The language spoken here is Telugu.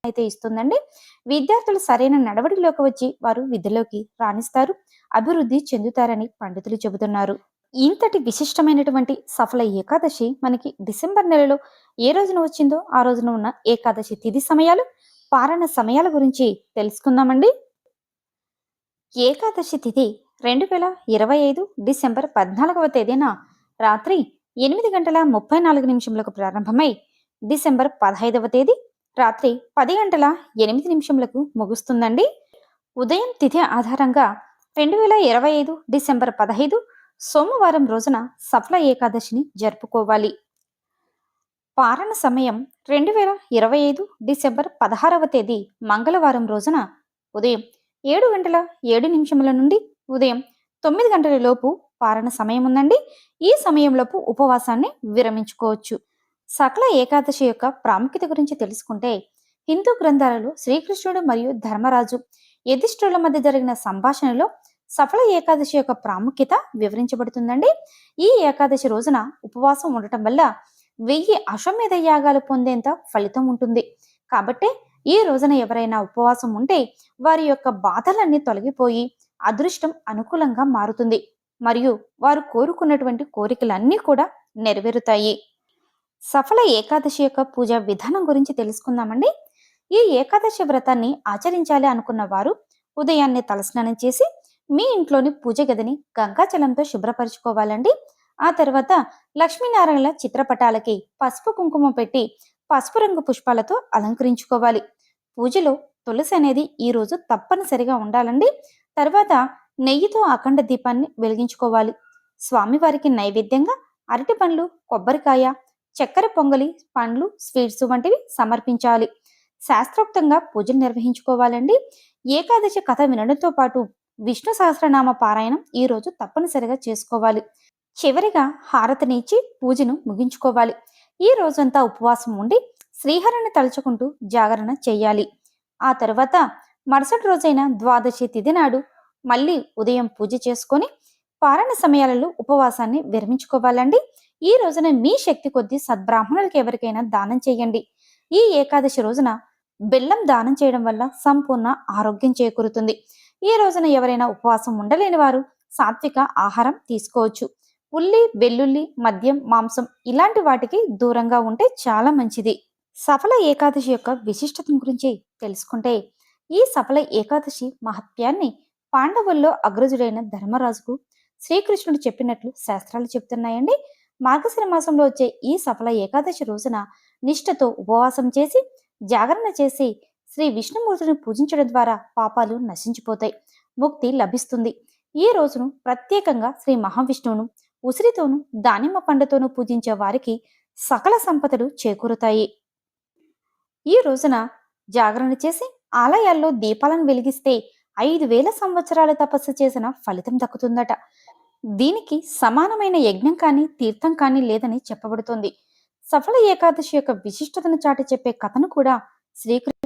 అయితే ఇస్తుందండి. విద్యార్థులు సరైన నడవడిలోకి వచ్చి వారు విద్యలోకి రాణిస్తారు, అభివృద్ధి చెందుతారని పండితులు చెబుతున్నారు. ఇంతటి విశిష్టమైనటువంటి సఫల ఏకాదశి మనకి డిసెంబర్ నెలలో ఏ రోజున వచ్చిందో ఆ రోజున ఉన్న ఏకాదశి తిథి సమయాలు, పారణ సమయాల గురించి తెలుసుకుందామండి. ఏకాదశి తిథి 2025 డిసెంబర్ 14వ తేదీన రాత్రి 8:34 ప్రారంభమై డిసెంబర్ 15వ తేదీ రాత్రి 10:08 ముగుస్తుందండి. ఉదయం తిథి ఆధారంగా 2025 డిసెంబర్ 15 సోమవారం రోజున సఫల ఏకాదశిని జరుపుకోవాలి. పారణ సమయం 2025 డిసెంబర్ 16వ తేదీ మంగళవారం రోజున ఉదయం 7:07 నుండి ఉదయం 9 గంటల లోపు పారణ సమయం ఉందండి. ఈ సమయంలోపు ఉపవాసాన్ని విరమించుకోవచ్చు. సకల ఏకాదశి యొక్క ప్రాముఖ్యత గురించి తెలుసుకుంటే, హిందూ గ్రంథాలలో శ్రీకృష్ణుడు మరియు ధర్మరాజు యుధిష్ఠిరుల మధ్య జరిగిన సంభాషణలో సఫల ఏకాదశి యొక్క ప్రాముఖ్యత వివరించబడుతుందండి. ఈ ఏకాదశి రోజున ఉపవాసం ఉండటం వల్ల 1000 అశ్వమేధ యాగాలు పొందేంత ఫలితం ఉంటుంది. కాబట్టి ఈ రోజున ఎవరైనా ఉపవాసం ఉంటే వారి యొక్క బాధలన్నీ తొలగిపోయి అదృష్టం అనుకూలంగా మారుతుంది మరియు వారు కోరుకున్నటువంటి కోరికలన్నీ కూడా నెరవేరుతాయి. సఫల ఏకాదశి యొక్క పూజా విధానం గురించి తెలుసుకుందామండి. ఈ ఏకాదశి వ్రతాన్ని ఆచరించాలి అనుకున్న వారు ఉదయాన్నే తలస్నానం చేసి మీ ఇంట్లోని పూజ గదిని గంగాజలంతో శుభ్రపరచుకోవాలండి. ఆ తర్వాత లక్ష్మీనారాయణల చిత్రపటాలకి పసుపు కుంకుమ పెట్టి పసుపు రంగు పుష్పాలతో అలంకరించుకోవాలి. పూజలో తులసి అనేది ఈ రోజు తప్పనిసరిగా ఉండాలండి. తర్వాత నెయ్యితో అఖండ దీపాన్ని వెలిగించుకోవాలి. స్వామివారికి నైవేద్యంగా అరటి పండ్లు, కొబ్బరికాయ, చక్కెర పొంగలి, పండ్లు, స్వీట్స్ వంటివి సమర్పించాలి. శాస్త్రోక్తంగా పూజలు నిర్వహించుకోవాలండి. ఏకాదశి కథ వినడంతో పాటు విష్ణు సహస్రనామ పారాయణం ఈ రోజు తప్పనిసరిగా చేసుకోవాలి. చివరిగా హారతినిచ్చి పూజను ముగించుకోవాలి. ఈ రోజంతా ఉపవాసం ఉండి శ్రీహరిని తలుచుకుంటూ జాగరణ చేయాలి. ఆ తర్వాత మరుసటి రోజైన ద్వాదశి తిథి నాడు మళ్ళీ ఉదయం పూజ చేసుకొని పారణ సమయాలలో ఉపవాసాన్ని విరమించుకోవాలండి. ఈ రోజున మీ శక్తి కొద్దీ సద్బ్రాహ్మణులకు ఎవరికైనా దానం చేయండి. ఈ ఏకాదశి రోజున బెల్లం దానం చేయడం వల్ల సంపూర్ణ ఆరోగ్యం చేకూరుతుంది. ఈ రోజున ఎవరైనా ఉపవాసం ఉండలేని వారు సాత్విక ఆహారం తీసుకోవచ్చు. ఉల్లి, వెల్లుల్లి, మద్యం, మాంసం ఇలాంటి వాటికి దూరంగా ఉంటే చాలా మంచిది. సఫల ఏకాదశి యొక్క విశిష్టత గురించి తెలుసుకుంటే, ఈ సఫల ఏకాదశి మహత్యాన్ని పాండవుల్లో అగ్రజుడైన ధర్మరాజుకు శ్రీకృష్ణుడు చెప్పినట్లు శాస్త్రాలు చెప్తున్నాయండి. మార్గశిర మాసంలో వచ్చే ఈ సఫల ఏకాదశి రోజున నిష్ఠతో ఉపవాసం చేసి జాగరణ చేసి శ్రీ విష్ణుమూర్తిని పూజించడం ద్వారా పాపాలు నశించిపోతాయి, ముక్తి లభిస్తుంది. ఈ రోజును ప్రత్యేకంగా శ్రీ మహావిష్ణువును ఉసిరితోనూ దానిమ్మ పండుతోనూ పూజించే వారికి సకల సంపదలు చేకూరుతాయి. ఈ రోజున జాగరణ చేసి ఆలయాల్లో దీపాలను వెలిగిస్తే 5000 సంవత్సరాల తపస్సు చేసిన ఫలితం దక్కుతుందట. దీనికి సమానమైన యజ్ఞం కానీ తీర్థం కానీ లేదని చెప్పబడుతోంది. సఫల ఏకాదశి యొక్క విశిష్టతను చాటి చెప్పే కథను కూడా శ్రీకృష్ణ